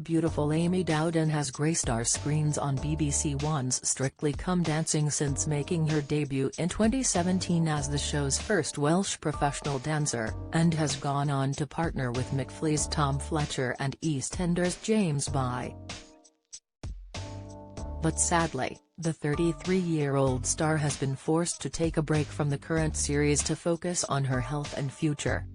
beautiful Amy Dowden has graced our screens on BBC One's Strictly Come Dancing since making her debut in 2017 as the show's first Welsh professional dancer, and has gone on to partner with McFly's Tom Fletcher and EastEnders' James By. But sadly, the 33-year-old star has been forced to take a break from the current series to focus on her health and future.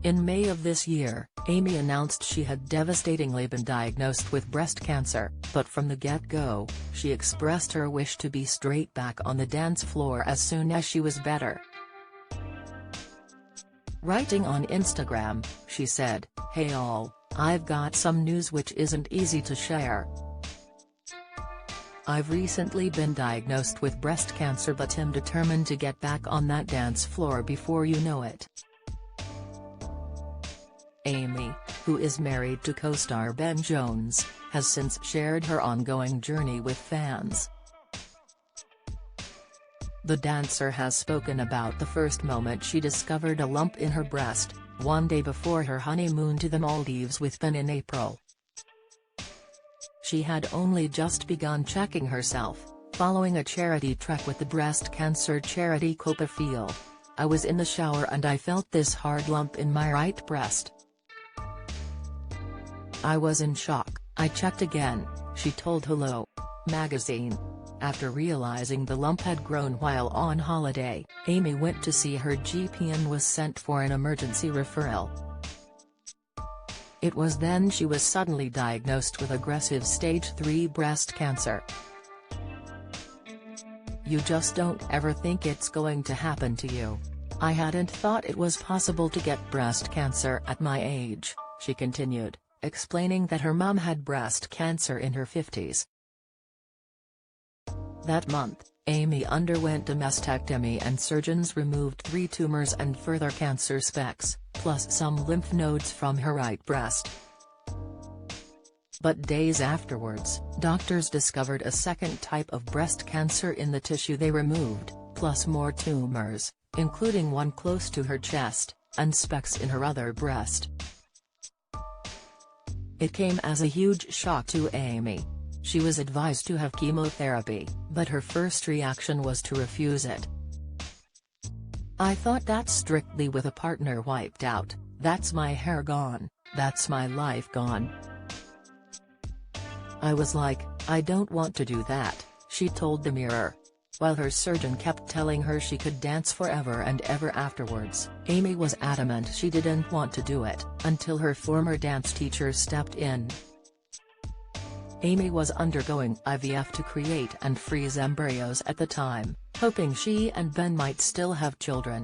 In May of this year, Amy announced she had devastatingly been diagnosed with breast cancer, but from the get-go, she expressed her wish to be straight back on the dance floor as soon as she was better. Writing on Instagram, she said, "Hey all, I've got some news which isn't easy to share. I've recently been diagnosed with breast cancer, but am determined to get back on that dance floor before you know it." Amy, who is married to co-star Ben Jones, has since shared her ongoing journey with fans. The dancer has spoken about the first moment she discovered a lump in her breast, one day before her honeymoon to the Maldives with Ben in April. She had only just begun checking herself, following a charity trek with the breast cancer charity Copa Feel. "I was in the shower and I felt this hard lump in my right breast. I was in shock. I checked again," she told Hello! Magazine. After realizing the lump had grown while on holiday, Amy went to see her GP and was sent for an emergency referral. It was then she was suddenly diagnosed with aggressive stage 3 breast cancer. "You just don't ever think it's going to happen to you. I hadn't thought it was possible to get breast cancer at my age," she continued, explaining that her mum had breast cancer in her 50s. That month, Amy underwent a mastectomy and surgeons removed 3 tumors and further cancer specks, plus some lymph nodes from her right breast. But days afterwards, doctors discovered a second type of breast cancer in the tissue they removed, plus more tumors, including one close to her chest, and specks in her other breast. It came as a huge shock to Amy. She was advised to have chemotherapy, but her first reaction was to refuse it. "I thought that's strictly with a partner wiped out, that's my hair gone, that's my life gone. I was like, I don't want to do that," she told the Mirror. While her surgeon kept telling her she could dance forever and ever afterwards, Amy was adamant she didn't want to do it, until her former dance teacher stepped in. Amy was undergoing IVF to create and freeze embryos at the time, hoping she and Ben might still have children.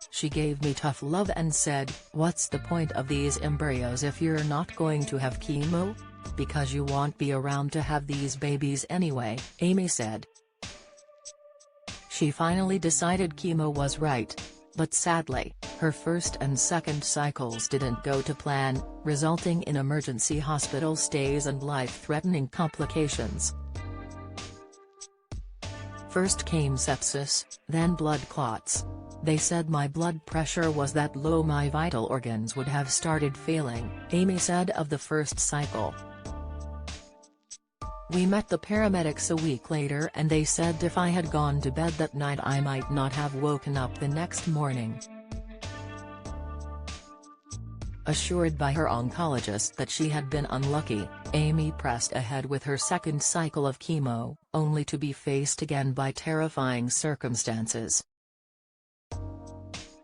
"She gave me tough love and said, 'What's the point of these embryos if you're not going to have chemo? Because you won't be around to have these babies anyway,'" Amy said. She finally decided chemo was right. But sadly, her first and second cycles didn't go to plan, resulting in emergency hospital stays and life-threatening complications. First came sepsis, then blood clots. "They said my blood pressure was that low my vital organs would have started failing," Amy said of the first cycle. "We met the paramedics a week later and they said if I had gone to bed that night I might not have woken up the next morning." Assured by her oncologist that she had been unlucky, Amy pressed ahead with her second cycle of chemo, only to be faced again by terrifying circumstances.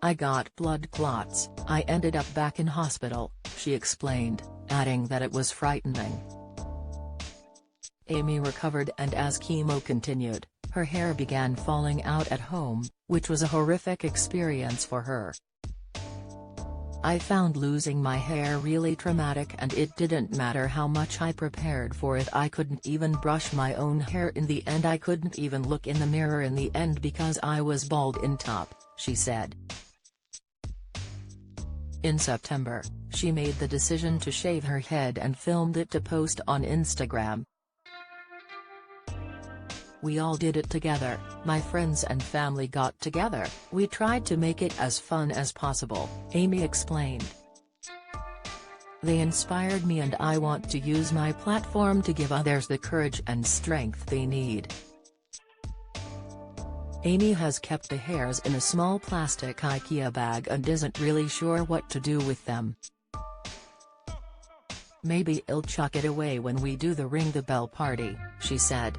"I got blood clots, I ended up back in hospital," she explained, adding that it was frightening. Amy recovered, and as chemo continued, her hair began falling out at home, which was a horrific experience for her. "I found losing my hair really traumatic, and it didn't matter how much I prepared for it. I couldn't even brush my own hair in the end. I couldn't even look in the mirror in the end because I was bald in top," she said. In September, she made the decision to shave her head and filmed it to post on Instagram. "We all did it together, my friends and family got together, we tried to make it as fun as possible," Amy explained. They inspired me and I want to use my platform to give others the courage and strength they need. Amy has kept the hairs in a small plastic IKEA bag and isn't really sure what to do with them. "Maybe I'll chuck it away when we do the Ring the Bell party," she said.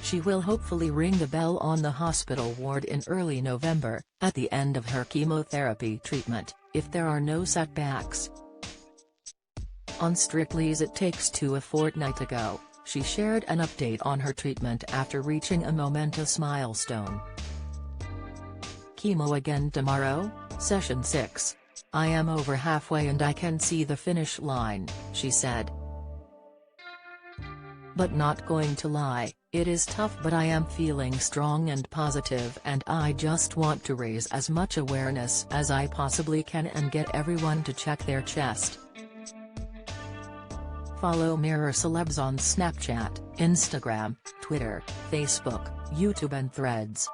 She will hopefully ring the bell on the hospital ward in early November, at the end of her chemotherapy treatment, if there are no setbacks. On Strictly's It Takes Two a fortnight ago, she shared an update on her treatment after reaching a momentous milestone. "Chemo again tomorrow, session 6. I am over halfway and I can see the finish line," she said. "But not going to lie, it is tough but I am feeling strong and positive and I just want to raise as much awareness as I possibly can and get everyone to check their chest." Follow Mirror Celebs on Snapchat, Instagram, Twitter, Facebook, YouTube and Threads.